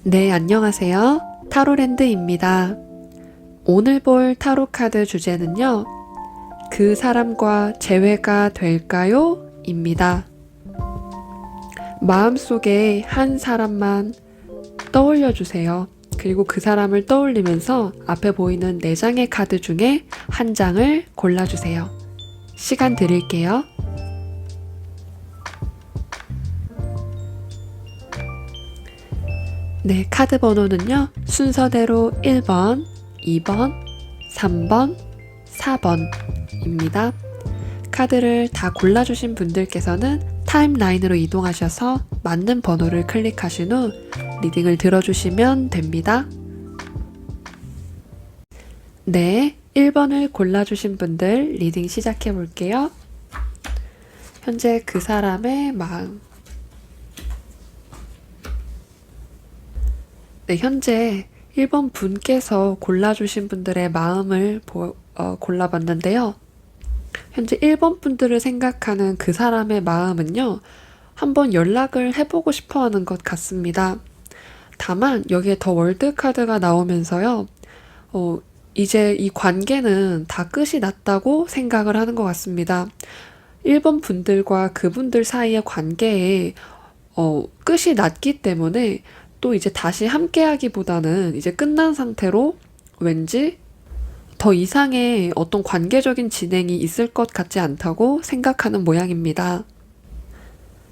네, 안녕하세요. 타로랜드입니다. 오늘 볼 타로 카드 주제는요, 그 사람과 재회가 될까요? 입니다. 마음속에 한 사람만 떠올려 주세요. 그리고 그 사람을 떠올리면서 앞에 보이는 4장의 카드 중에 한 장을 골라주세요. 시간 드릴게요. 네, 카드 번호는요, 순서대로 1번, 2번, 3번, 4번입니다. 카드를 다 골라주신 분들께서는 타임라인으로 이동하셔서 맞는 번호를 클릭하신 후 리딩을 들어주시면 됩니다. 네, 1번을 골라주신 분들 리딩 시작해 볼게요. 현재 그 사람의 마음. 네, 현재 1번 분께서 골라주신 분들의 마음을 골라봤는데요. 현재 1번 분들을 생각하는 그 사람의 마음은요, 한번 연락을 해보고 싶어 하는 것 같습니다. 다만 여기에 더 월드 카드가 나오면서요, 이제 이 관계는 다 끝이 났다고 생각을 하는 것 같습니다. 1번 분들과 그분들 사이의 관계에 끝이 났기 때문에 또 이제 다시 함께 하기보다는 이제 끝난 상태로 왠지 더 이상의 어떤 관계적인 진행이 있을 것 같지 않다고 생각하는 모양입니다.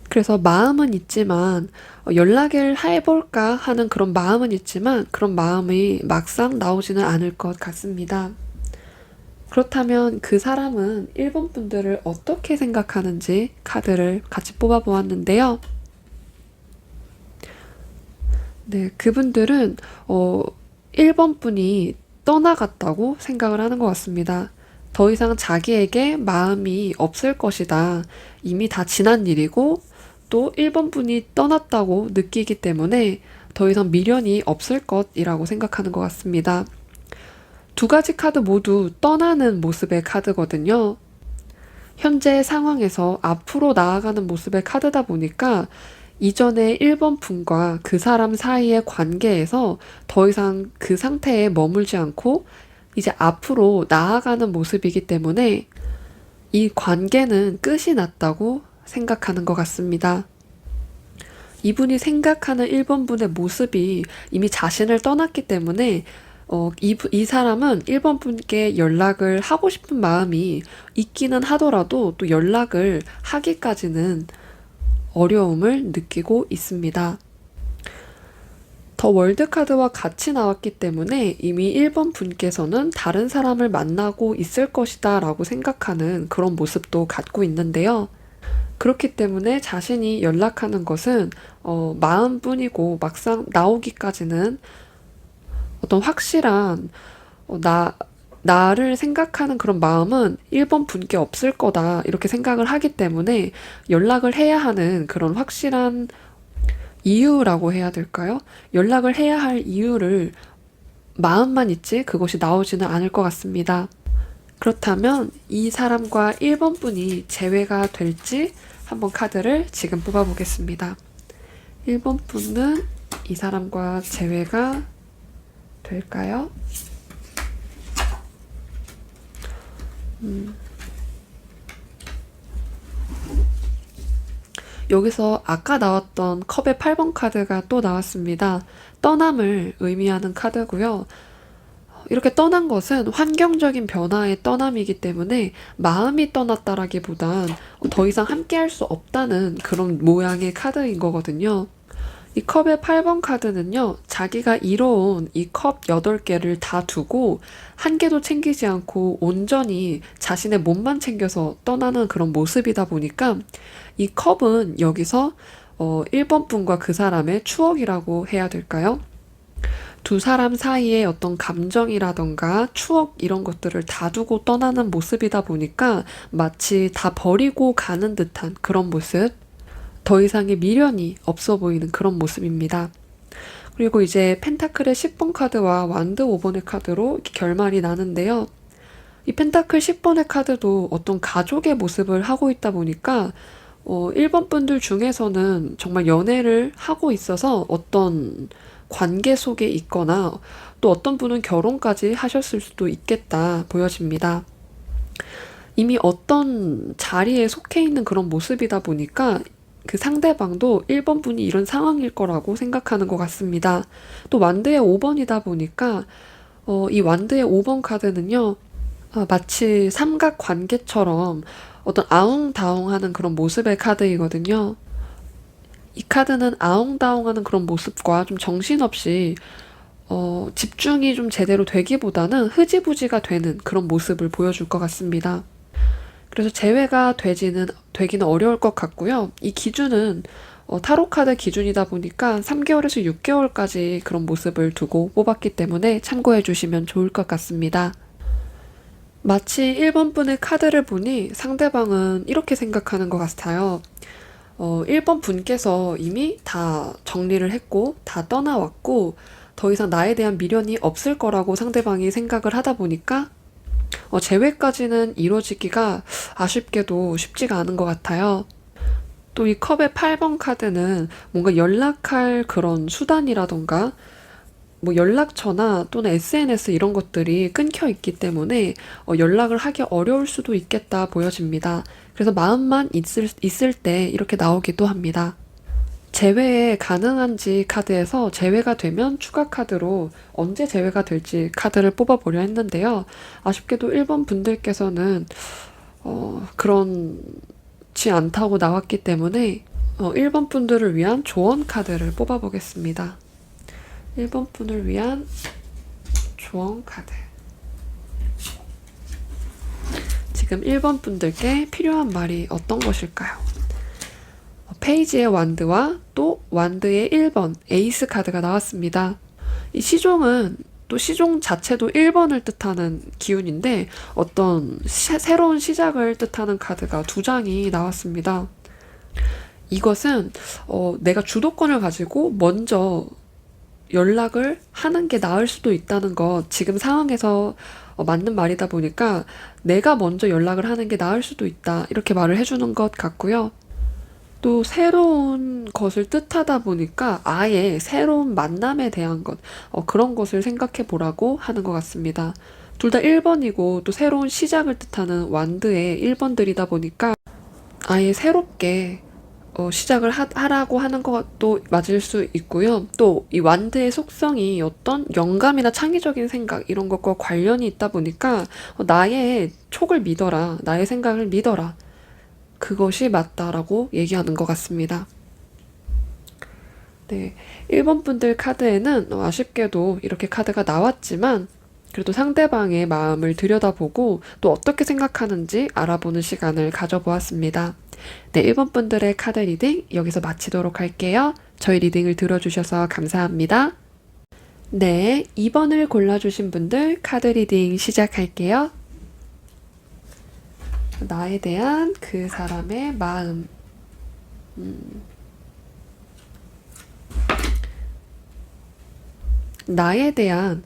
그래서 마음은 있지만 연락을 해볼까 하는 그런 마음은 있지만 그런 마음이 막상 나오지는 않을 것 같습니다. 그렇다면 그 사람은 1번 분들을 어떻게 생각하는지 카드를 같이 뽑아 보았는데요. 네, 그분들은 1번 분이 떠나갔다고 생각을 하는 것 같습니다. 더 이상 자기에게 마음이 없을 것이다. 이미 다 지난 일이고 또 1번 분이 떠났다고 느끼기 때문에 더 이상 미련이 없을 것이라고 생각하는 것 같습니다. 두 가지 카드 모두 떠나는 모습의 카드거든요. 현재 상황에서 앞으로 나아가는 모습의 카드다 보니까 이전에 1번 분과 그 사람 사이의 관계에서 더 이상 그 상태에 머물지 않고 이제 앞으로 나아가는 모습이기 때문에 이 관계는 끝이 났다고 생각하는 것 같습니다. 이분이 생각하는 1번 분의 모습이 이미 자신을 떠났기 때문에 이 사람은 1번 분께 연락을 하고 싶은 마음이 있기는 하더라도 또 연락을 하기까지는 어려움을 느끼고 있습니다. 더 월드카드와 같이 나왔기 때문에 이미 1번 분께서는 다른 사람을 만나고 있을 것이다 라고 생각하는 그런 모습도 갖고 있는데요. 그렇기 때문에 자신이 연락하는 것은 마음뿐이고 막상 나오기까지는 어떤 확실한 나를 생각하는 그런 마음은 1번 분께 없을 거다 이렇게 생각을 하기 때문에 연락을 해야 하는 그런 확실한 이유라고 해야 될까요? 연락을 해야 할 이유를 마음만 있지 그것이 나오지는 않을 것 같습니다. 그렇다면 이 사람과 1번 분이 제외가 될지 한번 카드를 지금 뽑아보겠습니다. 1번 분은 이 사람과 제외가 될까요? 여기서 아까 나왔던 컵의 8번 카드가 또 나왔습니다. 떠남을 의미하는 카드고요. 이렇게 떠난 것은 환경적인 변화의 떠남이기 때문에 마음이 떠났다라기보단 더 이상 함께할 수 없다는 그런 모양의 카드인 거거든요. 이 컵의 8번 카드는요, 자기가 이뤄온 이 컵 8개를 다 두고 한 개도 챙기지 않고 온전히 자신의 몸만 챙겨서 떠나는 그런 모습이다 보니까 이 컵은 여기서 1번 분과 그 사람의 추억이라고 해야 될까요? 두 사람 사이에 어떤 감정이라던가 추억 이런 것들을 다 두고 떠나는 모습이다 보니까 마치 다 버리고 가는 듯한 그런 모습. 더 이상의 미련이 없어 보이는 그런 모습입니다. 그리고 이제 펜타클의 10번 카드와 완드 5번의 카드로 이렇게 결말이 나는데요. 이 펜타클 10번의 카드도 어떤 가족의 모습을 하고 있다 보니까 1번 분들 중에서는 정말 연애를 하고 있어서 어떤 관계 속에 있거나 또 어떤 분은 결혼까지 하셨을 수도 있겠다 보여집니다. 이미 어떤 자리에 속해 있는 그런 모습이다 보니까 그 상대방도 1번 분이 이런 상황일 거라고 생각하는 것 같습니다. 또 완드의 5번이다 보니까 이 완드의 5번 카드는요. 마치 삼각 관계처럼 어떤 아웅다웅하는 그런 모습의 카드이거든요. 이 카드는 아웅다웅하는 그런 모습과 좀 정신없이 집중이 좀 제대로 되기보다는 흐지부지가 되는 그런 모습을 보여줄 것 같습니다. 그래서 제외가 되기는 어려울 것 같고요. 이 기준은 타로 카드 기준이다 보니까 3개월에서 6개월까지 그런 모습을 두고 뽑았기 때문에 참고해 주시면 좋을 것 같습니다. 마치 1번 분의 카드를 보니 상대방은 이렇게 생각하는 것 같아요. 1번 분께서 이미 다 정리를 했고 다 떠나왔고 더 이상 나에 대한 미련이 없을 거라고 상대방이 생각을 하다 보니까 재회까지는 이루어지기가 아쉽게도 쉽지가 않은 것 같아요. 또 이 컵의 8번 카드는 뭔가 연락할 그런 수단이라던가 뭐 연락처나 또는 SNS 이런 것들이 끊겨 있기 때문에 연락을 하기 어려울 수도 있겠다 보여집니다. 그래서 마음만 있을 때 이렇게 나오기도 합니다. 재회 가능한지 카드에서 재회가 되면 추가 카드로 언제 재회가 될지 카드를 뽑아보려 했는데요. 아쉽게도 1번 분들께서는 그렇지 않다고 나왔기 때문에 1번 분들을 위한 조언 카드를 뽑아보겠습니다. 1번 분을 위한 조언 카드. 지금 1번 분들께 필요한 말이 어떤 것일까요? 페이지의 완드와 또 완드의 1번 에이스 카드가 나왔습니다. 이 시종은 또 시종 자체도 1번을 뜻하는 기운인데 어떤 새로운 시작을 뜻하는 카드가 2장이 나왔습니다. 이것은 내가 주도권을 가지고 먼저 연락을 하는 게 나을 수도 있다는 것, 지금 상황에서 맞는 말이다 보니까 내가 먼저 연락을 하는 게 나을 수도 있다 이렇게 말을 해주는 것 같고요. 또 새로운 것을 뜻하다 보니까 아예 새로운 만남에 대한 것, 그런 것을 생각해 보라고 하는 것 같습니다. 둘 다 1번이고 또 새로운 시작을 뜻하는 완드의 1번들이다 보니까 아예 새롭게 시작을 하라고 하는 것도 맞을 수 있고요. 또 이 완드의 속성이 어떤 영감이나 창의적인 생각 이런 것과 관련이 있다 보니까 나의 촉을 믿어라, 나의 생각을 믿어라. 그것이 맞다라고 얘기하는 것 같습니다. 네, 1번 분들 카드에는 아쉽게도 이렇게 카드가 나왔지만 그래도 상대방의 마음을 들여다보고 또 어떻게 생각하는지 알아보는 시간을 가져보았습니다. 네, 1번 분들의 카드 리딩 여기서 마치도록 할게요. 저희 리딩을 들어주셔서 감사합니다. 네, 2번을 골라주신 분들 카드 리딩 시작할게요. 나에 대한 그 사람의 마음. 나에 대한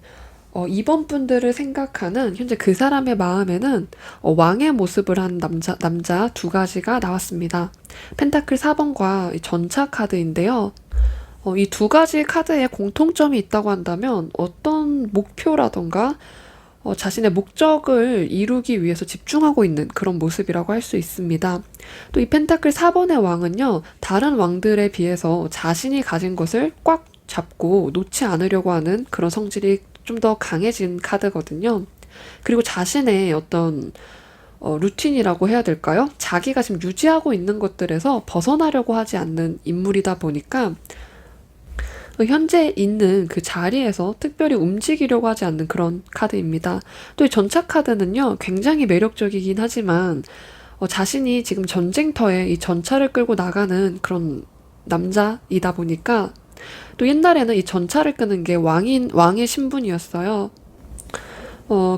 2번 분들을 생각하는 현재 그 사람의 마음에는 왕의 모습을 한 남자 두 가지가 나왔습니다. 펜타클 4번과 전차 카드인데요. 이 두 가지 카드에 공통점이 있다고 한다면 어떤 목표라던가 자신의 목적을 이루기 위해서 집중하고 있는 그런 모습이라고 할 수 있습니다. 또 이 펜타클 4번의 왕은요, 다른 왕들에 비해서 자신이 가진 것을 꽉 잡고 놓지 않으려고 하는 그런 성질이 좀 더 강해진 카드거든요. 그리고 자신의 어떤 루틴이라고 해야 될까요? 자기가 지금 유지하고 있는 것들에서 벗어나려고 하지 않는 인물이다 보니까 현재 있는 그 자리에서 특별히 움직이려고 하지 않는 그런 카드입니다. 또 이 전차 카드는요, 굉장히 매력적이긴 하지만 자신이 지금 전쟁터에 이 전차를 끌고 나가는 그런 남자이다 보니까 또 옛날에는 이 전차를 끄는 게 왕의 신분이었어요.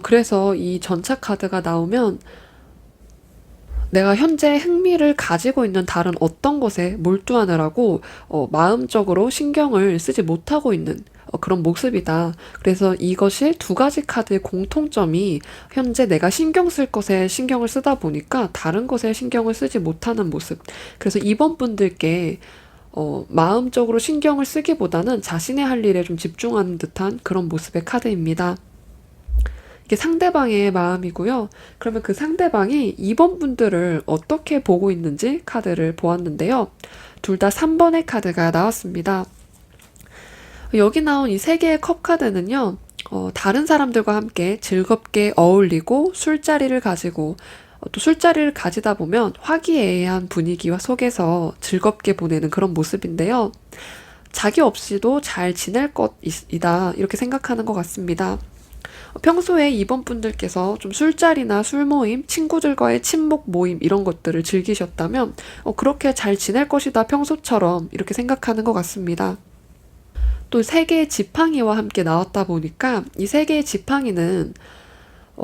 그래서 이 전차 카드가 나오면 내가 현재 흥미를 가지고 있는 다른 어떤 것에 몰두하느라고 마음적으로 신경을 쓰지 못하고 있는 그런 모습이다. 그래서 이것이 두 가지 카드의 공통점이 현재 내가 신경 쓸 것에 신경을 쓰다 보니까 다른 것에 신경을 쓰지 못하는 모습. 그래서 이번 분들께 마음적으로 신경을 쓰기보다는 자신의 할 일에 좀 집중하는 듯한 그런 모습의 카드입니다. 이게 상대방의 마음이고요. 그러면 그 상대방이 2번 분들을 어떻게 보고 있는지 카드를 보았는데요. 둘 다 3번의 카드가 나왔습니다. 여기 나온 이 세 개의 컵 카드는요. 다른 사람들과 함께 즐겁게 어울리고 술자리를 가지고 또 술자리를 가지다 보면 화기애애한 분위기와 속에서 즐겁게 보내는 그런 모습인데요. 자기 없이도 잘 지낼 것이다 이렇게 생각하는 것 같습니다. 평소에 이번 분들께서 좀 술자리나 술 모임, 친구들과의 친목 모임 이런 것들을 즐기셨다면 그렇게 잘 지낼 것이다 평소처럼 이렇게 생각하는 것 같습니다. 또 세 개의 지팡이와 함께 나왔다 보니까 이 세 개의 지팡이는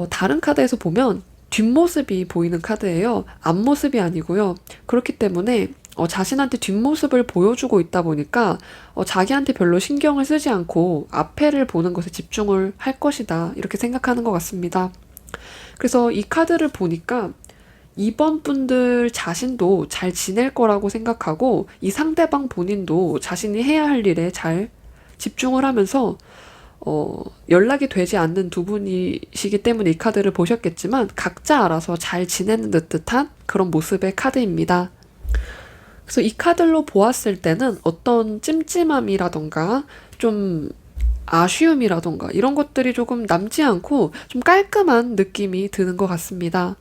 다른 카드에서 보면 뒷모습이 보이는 카드예요. 앞모습이 아니고요. 그렇기 때문에 자신한테 뒷모습을 보여주고 있다 보니까 자기한테 별로 신경을 쓰지 않고 앞에를 보는 것에 집중을 할 것이다. 이렇게 생각하는 것 같습니다. 그래서 이 카드를 보니까 이번 분들 자신도 잘 지낼 거라고 생각하고 이 상대방 본인도 자신이 해야 할 일에 잘 집중을 하면서 연락이 되지 않는 두 분이시기 때문에 이 카드를 보셨겠지만 각자 알아서 잘 지내는 듯한 그런 모습의 카드입니다. 그래서 이 카드로 보았을 때는 어떤 찜찜함이라던가 좀 아쉬움이라던가 이런 것들이 조금 남지 않고 좀 깔끔한 느낌이 드는 것 같습니다.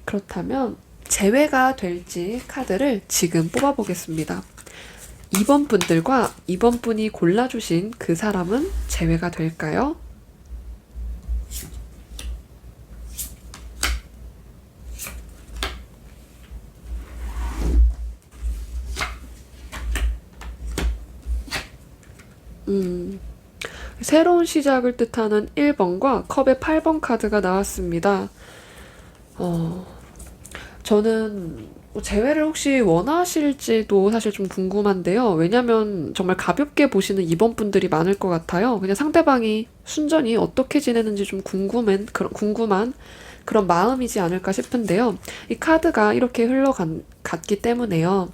그렇다면 제외가 될지 카드를 지금 뽑아보겠습니다. 2번 분들과 2번 분이 골라주신 그 사람은 제외가 될까요? 새로운 시작을 뜻하는 1번과 컵의 8번 카드가 나왔습니다. 저는 재회를 혹시 원하실지도 사실 좀 궁금한데요. 왜냐면 정말 가볍게 보시는 2번 분들이 많을 것 같아요. 그냥 상대방이 순전히 어떻게 지내는지 좀 궁금한 그런 마음이지 않을까 싶은데요. 이 카드가 이렇게 흘러갔기 때문에요.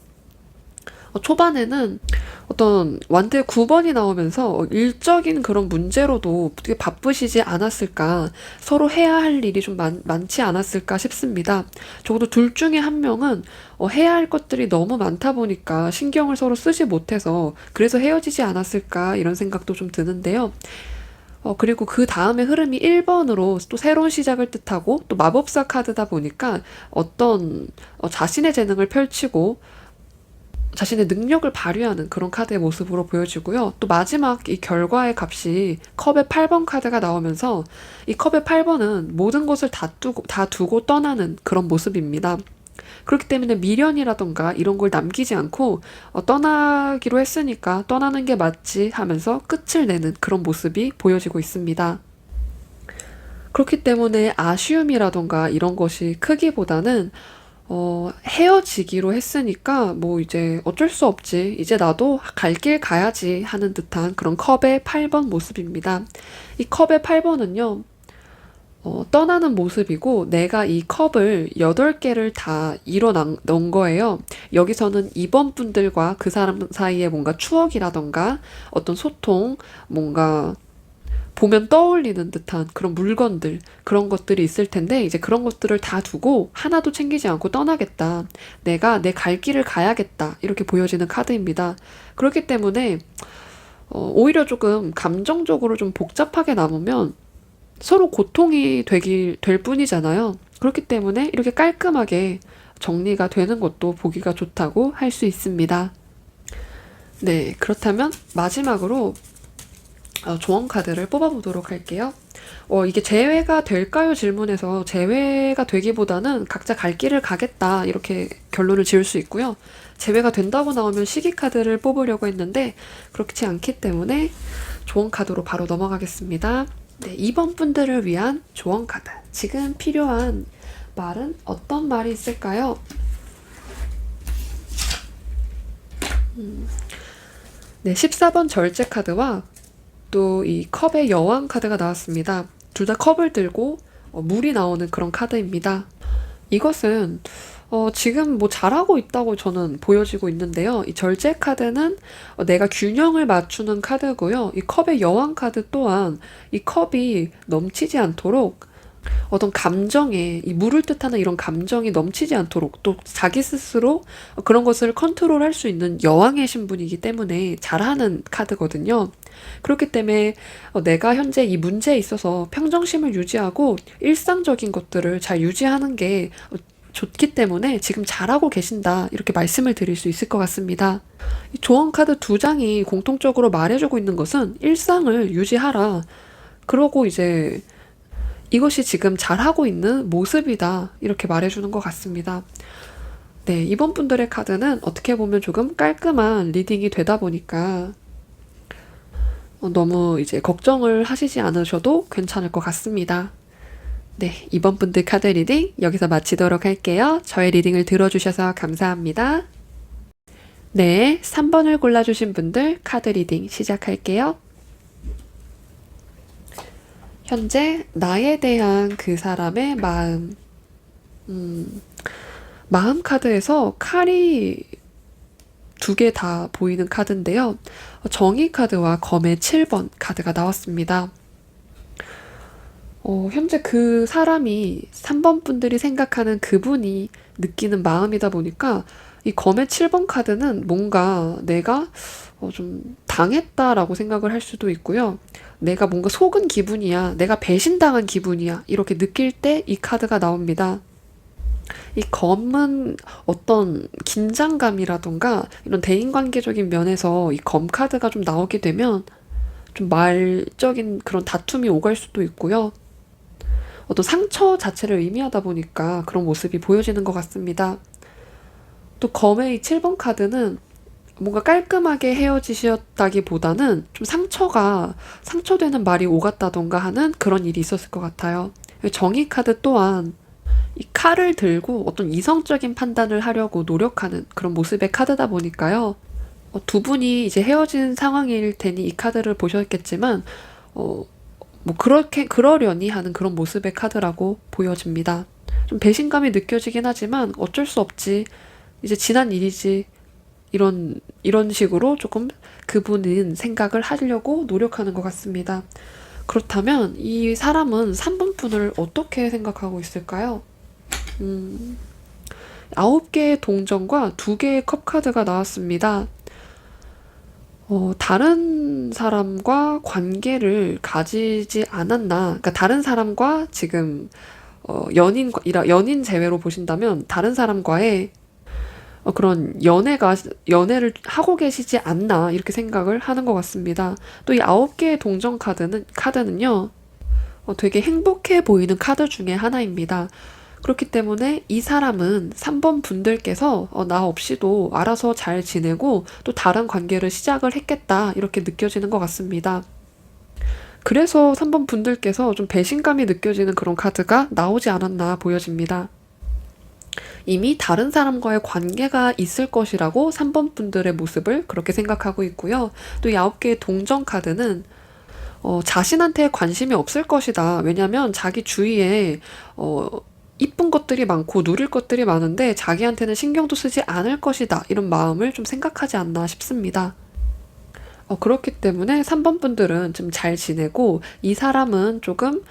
초반에는 어떤 완대 9번이 나오면서 일적인 그런 문제로도 되게 바쁘시지 않았을까, 서로 해야 할 일이 좀 많지 않았을까 싶습니다. 적어도 둘 중에 한 명은 해야 할 것들이 너무 많다 보니까 신경을 서로 쓰지 못해서 그래서 헤어지지 않았을까 이런 생각도 좀 드는데요. 그리고 그 다음에 흐름이 1번으로 또 새로운 시작을 뜻하고 또 마법사 카드다 보니까 어떤 자신의 재능을 펼치고 자신의 능력을 발휘하는 그런 카드의 모습으로 보여지고요. 또 마지막 이 결과의 값이 컵의 8번 카드가 나오면서 이 컵의 8번은 모든 것을 다 두고 떠나는 그런 모습입니다. 그렇기 때문에 미련이라던가 이런 걸 남기지 않고 떠나기로 했으니까 떠나는 게 맞지 하면서 끝을 내는 그런 모습이 보여지고 있습니다. 그렇기 때문에 아쉬움이라던가 이런 것이 크기보다는 헤어지기로 했으니까 뭐 이제 어쩔 수 없지. 이제 나도 갈 길 가야지 하는 듯한 그런 컵의 8번 모습입니다. 이 컵의 8번은요, 떠나는 모습이고 내가 이 컵을 8개를 다 넣은 거예요. 여기서는 2번 분들과 그 사람 사이에 뭔가 추억이라던가 어떤 소통, 뭔가 보면 떠올리는 듯한 그런 물건들, 그런 것들이 있을 텐데, 이제 그런 것들을 다 두고 하나도 챙기지 않고 떠나겠다. 내가 내 갈 길을 가야겠다. 이렇게 보여지는 카드입니다. 그렇기 때문에, 오히려 조금 감정적으로 좀 복잡하게 남으면 서로 고통이 될 뿐이잖아요. 그렇기 때문에 이렇게 깔끔하게 정리가 되는 것도 보기가 좋다고 할 수 있습니다. 네, 그렇다면 마지막으로 조언 카드를 뽑아보도록 할게요. 이게 재회가 될까요? 질문에서 재회가 되기보다는 각자 갈 길을 가겠다 이렇게 결론을 지을 수 있고요. 재회가 된다고 나오면 시기 카드를 뽑으려고 했는데 그렇지 않기 때문에 조언 카드로 바로 넘어가겠습니다. 네, 2번 분들을 위한 조언 카드. 지금 필요한 말은 어떤 말이 있을까요? 네, 14번 절제 카드와 또 이 컵의 여왕 카드가 나왔습니다. 둘 다 컵을 들고 물이 나오는 그런 카드입니다. 이것은 지금 뭐 잘하고 있다고 저는 보여지고 있는데요. 이 절제 카드는 내가 균형을 맞추는 카드고요. 이 컵의 여왕 카드 또한 이 컵이 넘치지 않도록 어떤 감정에, 이 물을 뜻하는 이런 감정이 넘치지 않도록 또 자기 스스로 그런 것을 컨트롤할 수 있는 여왕의 신분이기 때문에 잘하는 카드거든요. 그렇기 때문에 내가 현재 이 문제에 있어서 평정심을 유지하고 일상적인 것들을 잘 유지하는 게 좋기 때문에 지금 잘하고 계신다. 이렇게 말씀을 드릴 수 있을 것 같습니다. 이 조언 카드 두 장이 공통적으로 말해주고 있는 것은 일상을 유지하라. 그러고 이제 이것이 지금 잘하고 있는 모습이다. 이렇게 말해주는 것 같습니다. 네, 이번 분들의 카드는 어떻게 보면 조금 깔끔한 리딩이 되다 보니까 너무 이제 걱정을 하시지 않으셔도 괜찮을 것 같습니다. 네, 이번 분들 카드 리딩 여기서 마치도록 할게요. 저의 리딩을 들어주셔서 감사합니다. 네, 3번을 골라주신 분들 카드 리딩 시작할게요. 현재 나에 대한 그 사람의 마음. 마음 카드에서 칼이 2개 다 보이는 카드인데요. 정의 카드와 검의 7번 카드가 나왔습니다. 현재 그 사람이 3번 분들이 생각하는 그분이 느끼는 마음이다 보니까 이 검의 7번 카드는 뭔가 내가 좀 당했다라고 생각을 할 수도 있고요. 내가 뭔가 속은 기분이야. 내가 배신당한 기분이야. 이렇게 느낄 때 이 카드가 나옵니다. 이 검은 어떤 긴장감이라던가 이런 대인관계적인 면에서 이 검 카드가 좀 나오게 되면 좀 말적인 그런 다툼이 오갈 수도 있고요. 어떤 상처 자체를 의미하다 보니까 그런 모습이 보여지는 것 같습니다. 또 검의 이 7번 카드는 뭔가 깔끔하게 헤어지셨다기보다는 좀 상처되는 말이 오갔다던가 하는 그런 일이 있었을 것 같아요. 정의 카드 또한 이 칼을 들고 어떤 이성적인 판단을 하려고 노력하는 그런 모습의 카드다 보니까요. 두 분이 이제 헤어진 상황일 테니 이 카드를 보셨겠지만, 뭐 그러려니 하는 그런 모습의 카드라고 보여집니다. 좀 배신감이 느껴지긴 하지만 어쩔 수 없지. 이제 지난 일이지. 이런 식으로 조금 그분은 생각을 하려고 노력하는 것 같습니다. 그렇다면 이 사람은 3번 분을 어떻게 생각하고 있을까요? 9개의 동전과 2개의 컵 카드가 나왔습니다. 다른 사람과 관계를 가지지 않았나. 그러니까 다른 사람과 지금, 연인 제외로 보신다면 다른 사람과의 그런 연애를 하고 계시지 않나, 이렇게 생각을 하는 것 같습니다. 또 이 9개의 동전 카드는요, 되게 행복해 보이는 카드 중에 하나입니다. 그렇기 때문에 이 사람은 3번 분들께서 나 없이도 알아서 잘 지내고 또 다른 관계를 시작을 했겠다 이렇게 느껴지는 것 같습니다. 그래서 3번 분들께서 좀 배신감이 느껴지는 그런 카드가 나오지 않았나 보여집니다. 이미 다른 사람과의 관계가 있을 것이라고 3번 분들의 모습을 그렇게 생각하고 있고요. 또 이 9개의 동전 카드는 자신한테 관심이 없을 것이다. 왜냐면 자기 주위에 이쁜 것들이 많고 누릴 것들이 많은데 자기한테는 신경도 쓰지 않을 것이다. 이런 마음을 좀 생각하지 않나 싶습니다. 그렇기 때문에 3번 분들은 좀 잘 지내고 이 사람은 조금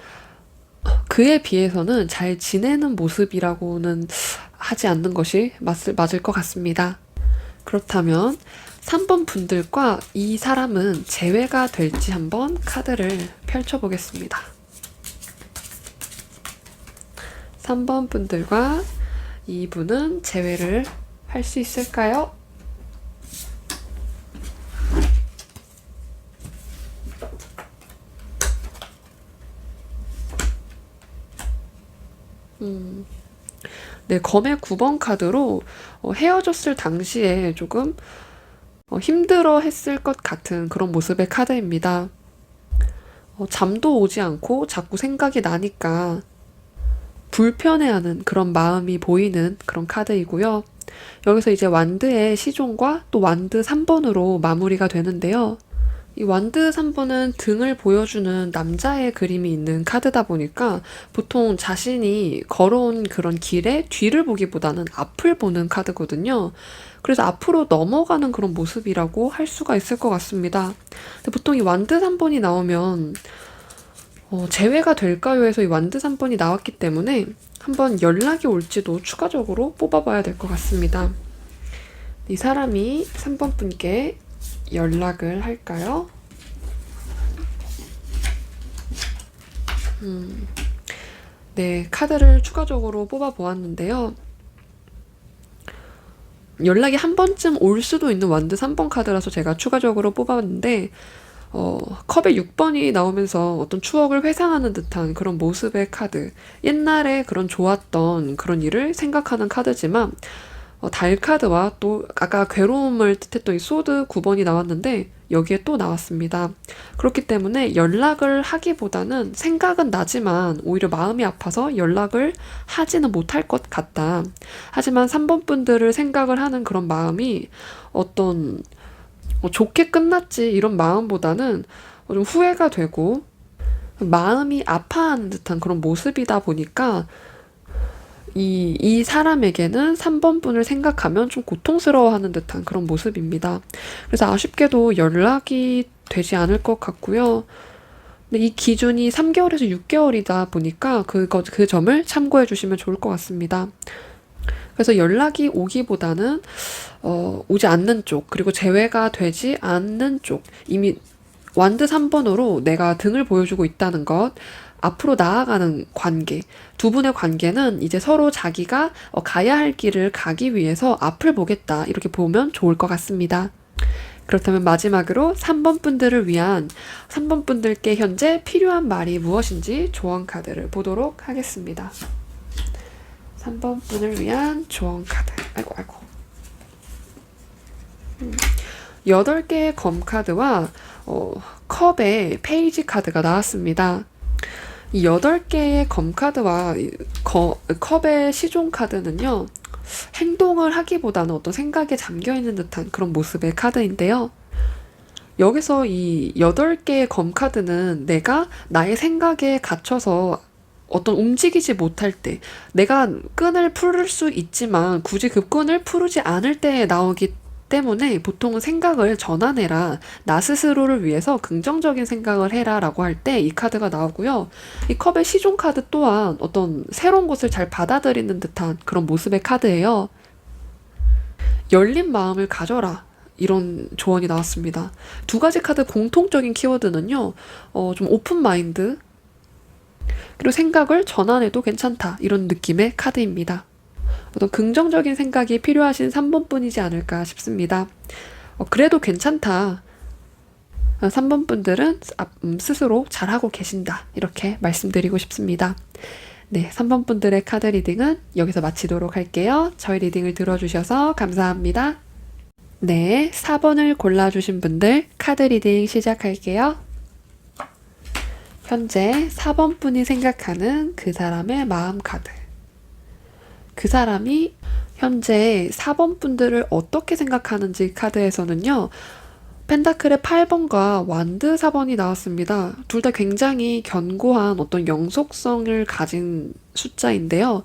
그에 비해서는 잘 지내는 모습이라고는 하지 않는 것이 맞을 것 같습니다. 그렇다면 3번 분들과 이 사람은 재회가 될지 한번 카드를 펼쳐보겠습니다. 3번 분들과 이분은 재회를 할 수 있을까요? 네, 검의 9번 카드로 헤어졌을 당시에 조금 힘들어 했을 것 같은 그런 모습의 카드입니다. 잠도 오지 않고 자꾸 생각이 나니까 불편해하는 그런 마음이 보이는 그런 카드이고요. 여기서 이제 완드의 시종과 또 완드 3번으로 마무리가 되는데요. 이 완드 3번은 등을 보여주는 남자의 그림이 있는 카드다 보니까 보통 자신이 걸어온 그런 길에 뒤를 보기보다는 앞을 보는 카드거든요. 그래서 앞으로 넘어가는 그런 모습이라고 할 수가 있을 것 같습니다. 근데 보통 이 완드 3번이 나오면 재회가 될까요? 해서 이 완드 3번이 나왔기 때문에 한번 연락이 올지도 추가적으로 뽑아봐야 될 것 같습니다. 이 사람이 3번 분께 연락을 할까요? 네, 카드를 추가적으로 뽑아보았는데요. 연락이 한 번쯤 올 수도 있는 완드 3번 카드라서 제가 추가적으로 뽑았는데 컵에 6번이 나오면서 어떤 추억을 회상하는 듯한 그런 모습의 카드. 옛날에 그런 좋았던 그런 일을 생각하는 카드지만 달 카드와 또 아까 괴로움을 뜻했던 이 소드 9번이 나왔는데 여기에 또 나왔습니다. 그렇기 때문에 연락을 하기보다는 생각은 나지만 오히려 마음이 아파서 연락을 하지는 못할 것 같다. 하지만 3번 분들을 생각을 하는 그런 마음이 어떤 좋게 끝났지 이런 마음보다는 좀 후회가 되고 마음이 아파하는 듯한 그런 모습이다 보니까 이 사람에게는 3번 분을 생각하면 좀 고통스러워하는 듯한 그런 모습입니다. 그래서 아쉽게도 연락이 되지 않을 것 같고요. 근데 이 기준이 3개월에서 6개월이다 보니까 그 점을 참고해 주시면 좋을 것 같습니다. 그래서 연락이 오기보다는 오지 않는 쪽, 그리고 재회가 되지 않는 쪽, 이미 완드 3번으로 내가 등을 보여주고 있다는 것, 앞으로 나아가는 관계, 두 분의 관계는 이제 서로 자기가 가야 할 길을 가기 위해서 앞을 보겠다, 이렇게 보면 좋을 것 같습니다. 그렇다면 마지막으로 3번 분들을 위한 3번 분들께 현재 필요한 말이 무엇인지 조언 카드를 보도록 하겠습니다. 3번 분을 위한 조언 카드. 아이고. 8개의 검 카드와 컵의 페이지 카드가 나왔습니다. 이 8개의 검 카드와 컵의 시종 카드는요, 행동을 하기보다는 어떤 생각에 잠겨있는 듯한 그런 모습의 카드인데요. 여기서 이 8개의 검 카드는 내가 나의 생각에 갇혀서 어떤 움직이지 못할 때, 내가 끈을 풀을 수 있지만 굳이 그 끈을 풀지 않을 때 나오기 때문에 보통은 생각을 전환해라, 나 스스로를 위해서 긍정적인 생각을 해라 라고 할 때 이 카드가 나오고요. 이 컵의 시종 카드 또한 어떤 새로운 것을 잘 받아들이는 듯한 그런 모습의 카드예요. 열린 마음을 가져라, 이런 조언이 나왔습니다. 두 가지 카드 공통적인 키워드는요, 좀 오픈 마인드, 그리고 생각을 전환해도 괜찮다, 이런 느낌의 카드입니다. 어떤 긍정적인 생각이 필요하신 3번 분이지 않을까 싶습니다. 그래도 괜찮다, 3번 분들은 스스로 잘하고 계신다, 이렇게 말씀드리고 싶습니다. 네, 3번 분들의 카드 리딩은 여기서 마치도록 할게요. 저희 리딩을 들어주셔서 감사합니다. 네, 4번을 골라주신 분들 카드 리딩 시작할게요. 현재 4번 분이 생각하는 그 사람의 마음 카드. 그 사람이 현재 4번 분들을 어떻게 생각하는지 카드에서는요. 펜타클의 8번과 완드 4번이 나왔습니다. 둘 다 굉장히 견고한 어떤 영속성을 가진 숫자인데요.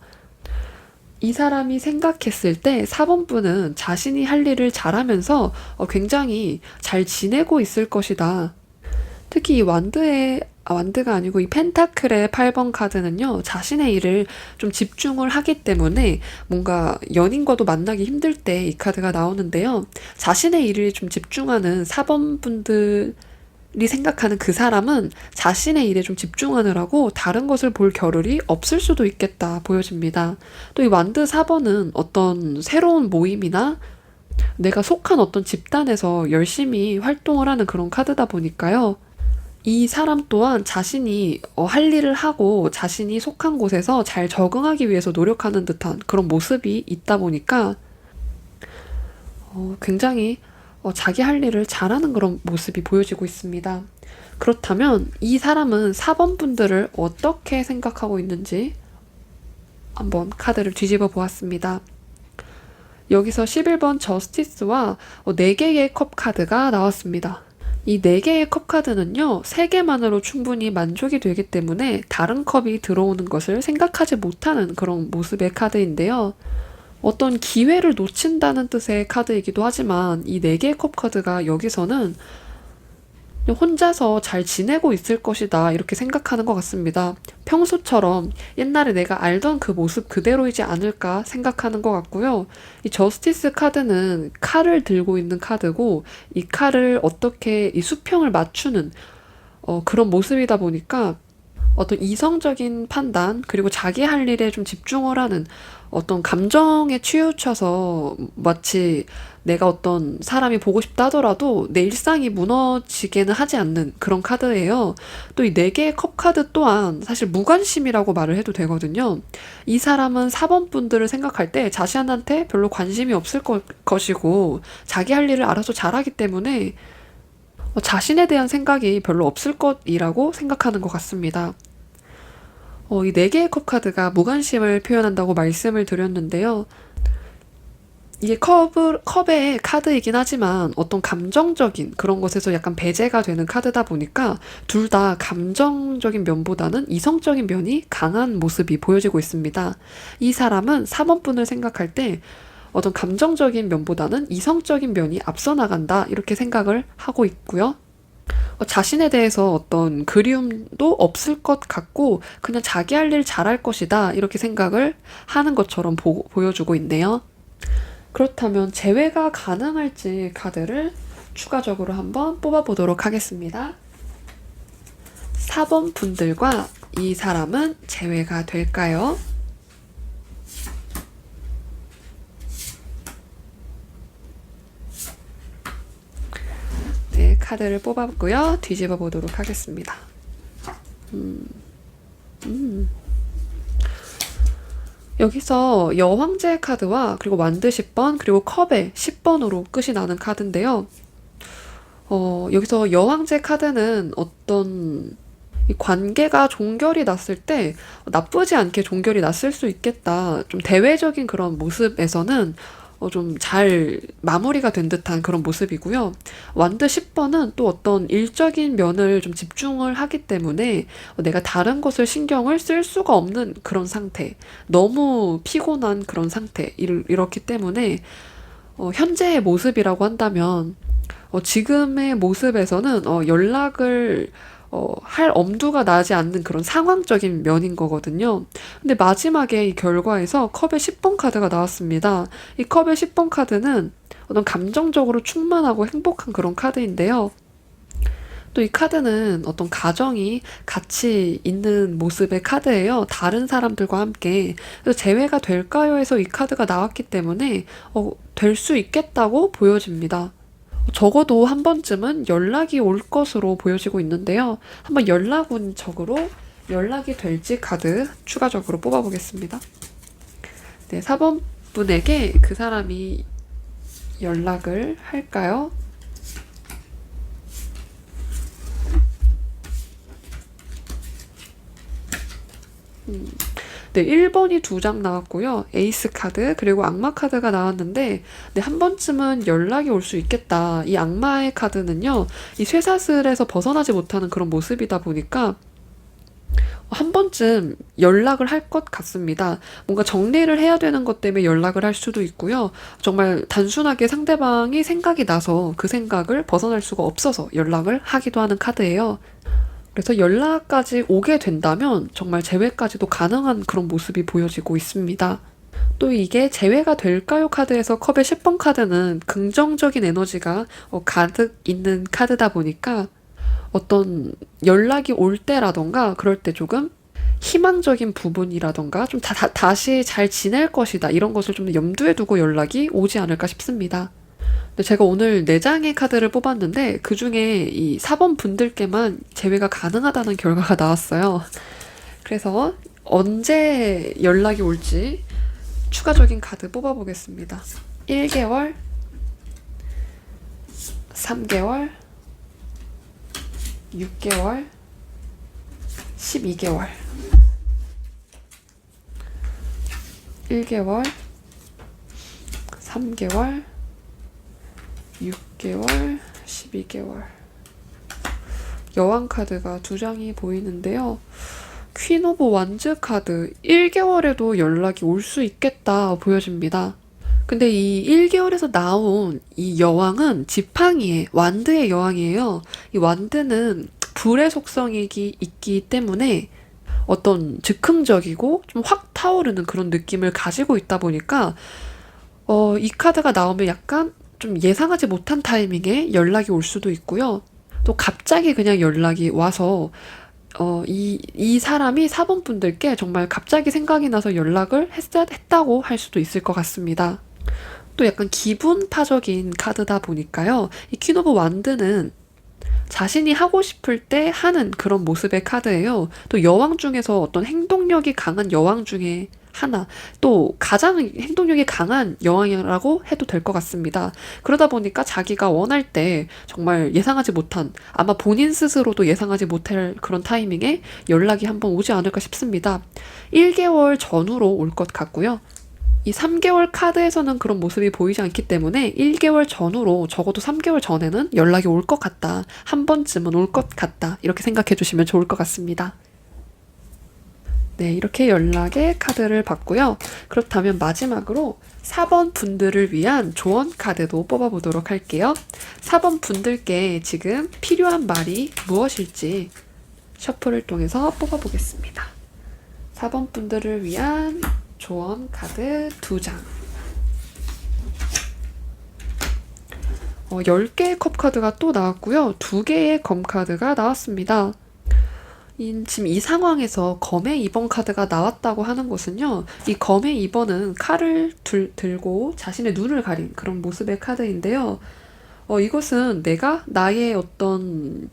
이 사람이 생각했을 때 4번 분은 자신이 할 일을 잘하면서 굉장히 잘 지내고 있을 것이다. 특히 이 완드가 아니고 이 펜타클의 8번 카드는요, 자신의 일을 좀 집중을 하기 때문에 뭔가 연인과도 만나기 힘들 때 이 카드가 나오는데요. 자신의 일을 좀 집중하는 4번 분들이 생각하는 그 사람은 자신의 일에 좀 집중하느라고 다른 것을 볼 겨를이 없을 수도 있겠다 보여집니다. 또 이 완드 4번은 어떤 새로운 모임이나 내가 속한 어떤 집단에서 열심히 활동을 하는 그런 카드다 보니까요. 이 사람 또한 자신이 할 일을 하고 자신이 속한 곳에서 잘 적응하기 위해서 노력하는 듯한 그런 모습이 있다 보니까 굉장히 자기 할 일을 잘하는 그런 모습이 보여지고 있습니다. 그렇다면 이 사람은 4번 분들을 어떻게 생각하고 있는지 한번 카드를 뒤집어 보았습니다. 여기서 11번 저스티스와 4개의 컵 카드가 나왔습니다. 이 4개의 컵 카드는요, 3개만으로 충분히 만족이 되기 때문에 다른 컵이 들어오는 것을 생각하지 못하는 그런 모습의 카드인데요. 어떤 기회를 놓친다는 뜻의 카드이기도 하지만 이 4개의 컵 카드가 여기서는 혼자서 잘 지내고 있을 것이다 이렇게 생각하는 것 같습니다. 평소처럼 옛날에 내가 알던 그 모습 그대로이지 않을까 생각하는 것 같고요. 이 저스티스 카드는 칼을 들고 있는 카드고 이 칼을 어떻게 이 수평을 맞추는 그런 모습이다 보니까 어떤 이성적인 판단 그리고 자기 할 일에 좀 집중을 하는 어떤 감정에 치우쳐서 마치 내가 어떤 사람이 보고 싶다 하더라도 내 일상이 무너지게는 하지 않는 그런 카드예요. 또 이 4개의 컵 카드 또한 사실 무관심이라고 말을 해도 되거든요. 이 사람은 4번 분들을 생각할 때 자신한테 별로 관심이 없을 것이고 자기 할 일을 알아서 잘하기 때문에 자신에 대한 생각이 별로 없을 것이라고 생각하는 것 같습니다. 이 4개의 컵 카드가 무관심을 표현한다고 말씀을 드렸는데요. 이게 컵의 카드이긴 하지만 어떤 감정적인 그런 것에서 약간 배제가 되는 카드다 보니까 둘 다 감정적인 면보다는 이성적인 면이 강한 모습이 보여지고 있습니다. 이 사람은 4번 분을 생각할 때 어떤 감정적인 면보다는 이성적인 면이 앞서 나간다 이렇게 생각을 하고 있고요. 자신에 대해서 어떤 그리움도 없을 것 같고 그냥 자기 할 일 잘할 것이다 이렇게 생각을 하는 것처럼 보여주고 있네요. 그렇다면 재회가 가능할지 카드를 추가적으로 한번 뽑아보도록 하겠습니다. 4번 분들과 이 사람은 재회가 될까요? 네, 카드를 뽑았고요. 뒤집어 보도록 하겠습니다. 여기서 여왕제 카드와 그리고 완드 10번 그리고 컵의 10번으로 끝이 나는 카드인데요. 여기서 여왕제 카드는 어떤 이 관계가 종결이 났을 때 나쁘지 않게 종결이 났을 수 있겠다. 좀 대외적인 그런 모습에서는 좀 잘 마무리가 된 듯한 그런 모습이고요. 완드 10번은 또 어떤 일적인 면을 좀 집중을 하기 때문에 내가 다른 것을 신경을 쓸 수가 없는 그런 상태, 너무 피곤한 그런 상태, 이렇기 때문에 현재의 모습이라고 한다면 지금의 모습에서는 연락을 할 엄두가 나지 않는 그런 상황적인 면인 거거든요. 근데 마지막에 이 결과에서 컵의 10번 카드가 나왔습니다. 이 컵의 10번 카드는 어떤 감정적으로 충만하고 행복한 그런 카드인데요. 또 이 카드는 어떤 가정이 같이 있는 모습의 카드예요. 다른 사람들과 함께. 그래서 재회가 될까요? 해서 이 카드가 나왔기 때문에 될 수 있겠다고 보여집니다. 적어도 한 번쯤은 연락이 올 것으로 보여지고 있는데요. 한번 연락 온 척으로 연락이 될지 카드 추가적으로 뽑아보겠습니다. 네, 4번 분에게 그 사람이 연락을 할까요? 네, 1번이 2장 나왔고요. 에이스 카드, 그리고 악마 카드가 나왔는데, 네, 한 번쯤은 연락이 올 수 있겠다. 이 악마의 카드는요, 이 쇠사슬에서 벗어나지 못하는 그런 모습이다 보니까, 한 번쯤 연락을 할 것 같습니다. 뭔가 정리를 해야 되는 것 때문에 연락을 할 수도 있고요. 정말 단순하게 상대방이 생각이 나서 그 생각을 벗어날 수가 없어서 연락을 하기도 하는 카드예요. 그래서 연락까지 오게 된다면 정말 재회까지도 가능한 그런 모습이 보여지고 있습니다. 또 이게 재회가 될까요? 카드에서 컵의 10번 카드는 긍정적인 에너지가 가득 있는 카드다 보니까 어떤 연락이 올 때라던가 그럴 때 조금 희망적인 부분이라던가 좀 다시 잘 지낼 것이다 이런 것을 좀 염두에 두고 연락이 오지 않을까 싶습니다. 근데 제가 오늘 4장의 카드를 뽑았는데 그 중에 이 4번 분들께만 재회가 가능하다는 결과가 나왔어요. 그래서 언제 연락이 올지 추가적인 카드 뽑아보겠습니다. 1개월, 3개월, 6개월, 12개월. 1개월, 3개월, 6개월, 12개월. 여왕 카드가 2장이 보이는데요. 퀸 오브 완즈 카드 1개월에도 연락이 올 수 있겠다 보여집니다. 근데 이 1개월에서 나온 이 여왕은 지팡이의 완드의 여왕이에요. 이 완드는 불의 속성이 있기 때문에 어떤 즉흥적이고 좀 확 타오르는 그런 느낌을 가지고 있다 보니까 이 카드가 나오면 약간 좀 예상하지 못한 타이밍에 연락이 올 수도 있고요. 또 갑자기 그냥 연락이 와서 이 사람이 4번 분들께 정말 갑자기 생각이 나서 연락을 했다고 할 수도 있을 것 같습니다. 또 약간 기분파적인 카드다 보니까요. 이 퀸 오브 완드는 자신이 하고 싶을 때 하는 그런 모습의 카드예요. 또 여왕 중에서 어떤 행동력이 강한 여왕 중에 하나, 또 가장 행동력이 강한 여왕이라고 해도 될 것 같습니다. 그러다 보니까 자기가 원할 때 정말 예상하지 못한, 아마 본인 스스로도 예상하지 못할 그런 타이밍에 연락이 한번 오지 않을까 싶습니다. 1개월 전후로 올 것 같고요. 이 3개월 카드에서는 그런 모습이 보이지 않기 때문에 1개월 전후로 적어도 3개월 전에는 연락이 올 것 같다. 한 번쯤은 올 것 같다. 이렇게 생각해 주시면 좋을 것 같습니다. 네, 이렇게 연락의 카드를 봤고요. 그렇다면 마지막으로 4번 분들을 위한 조언 카드도 뽑아보도록 할게요. 4번 분들께 지금 필요한 말이 무엇일지 셔플을 통해서 뽑아보겠습니다. 4번 분들을 위한 조언 카드 2장. 10개의 컵 카드가 또 나왔고요. 2개의 검 카드가 나왔습니다. 지금 이 상황에서 검의 2번 카드가 나왔다고 하는 것은요. 이 검의 2번은 칼을 들고 자신의 눈을 가린 그런 모습의 카드인데요. 이것은 내가 나의 어떤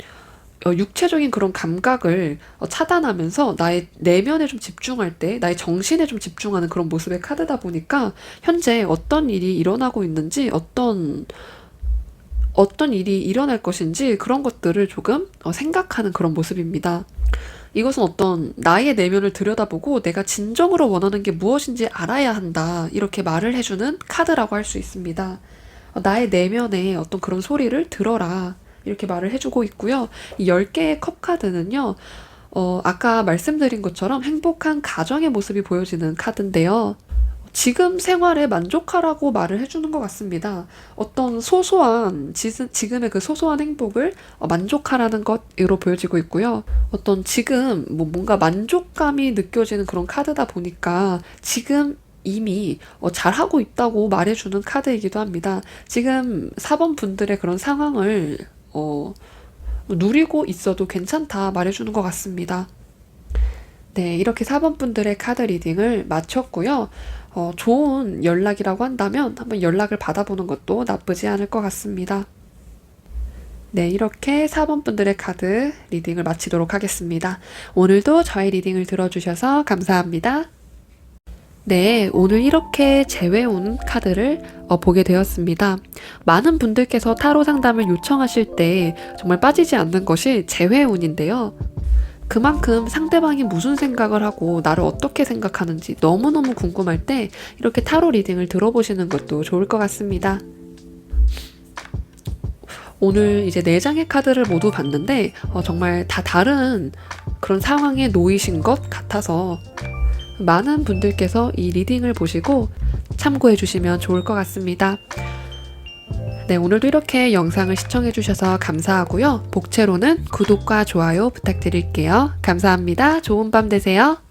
육체적인 그런 감각을 차단하면서 나의 내면에 좀 집중할 때, 나의 정신에 좀 집중하는 그런 모습의 카드다 보니까 현재 어떤 일이 일어나고 있는지, 어떤 일이 일어날 것인지 그런 것들을 조금 생각하는 그런 모습입니다. 이것은 어떤 나의 내면을 들여다보고 내가 진정으로 원하는 게 무엇인지 알아야 한다. 이렇게 말을 해주는 카드라고 할 수 있습니다. 나의 내면의 어떤 그런 소리를 들어라. 이렇게 말을 해주고 있고요. 이 10개의 컵 카드는요. 아까 말씀드린 것처럼 행복한 가정의 모습이 보여지는 카드인데요. 지금 생활에 만족하라고 말을 해주는 것 같습니다. 어떤 소소한, 지금의 그 소소한 행복을 만족하라는 것으로 보여지고 있고요. 어떤 지금 뭔가 만족감이 느껴지는 그런 카드다 보니까 지금 이미 잘하고 있다고 말해주는 카드이기도 합니다. 지금 4번 분들의 그런 상황을 누리고 있어도 괜찮다 말해주는 것 같습니다. 네, 이렇게 4번 분들의 카드 리딩을 마쳤고요. 좋은 연락이라고 한다면 한번 연락을 받아보는 것도 나쁘지 않을 것 같습니다. 네, 이렇게 4번 분들의 카드 리딩을 마치도록 하겠습니다. 오늘도 저의 리딩을 들어주셔서 감사합니다. 네, 오늘 이렇게 재회운 카드를 보게 되었습니다. 많은 분들께서 타로 상담을 요청하실 때 정말 빠지지 않는 것이 재회운인데요. 그만큼 상대방이 무슨 생각을 하고 나를 어떻게 생각하는지 너무너무 궁금할 때 이렇게 타로 리딩을 들어보시는 것도 좋을 것 같습니다. 오늘 이제 4장의 카드를 모두 봤는데 정말 다 다른 그런 상황에 놓이신 것 같아서 많은 분들께서 이 리딩을 보시고 참고해 주시면 좋을 것 같습니다. 네, 오늘도 이렇게 영상을 시청해 주셔서 감사하고요. 복채로는 구독과 좋아요 부탁드릴게요. 감사합니다. 좋은 밤 되세요.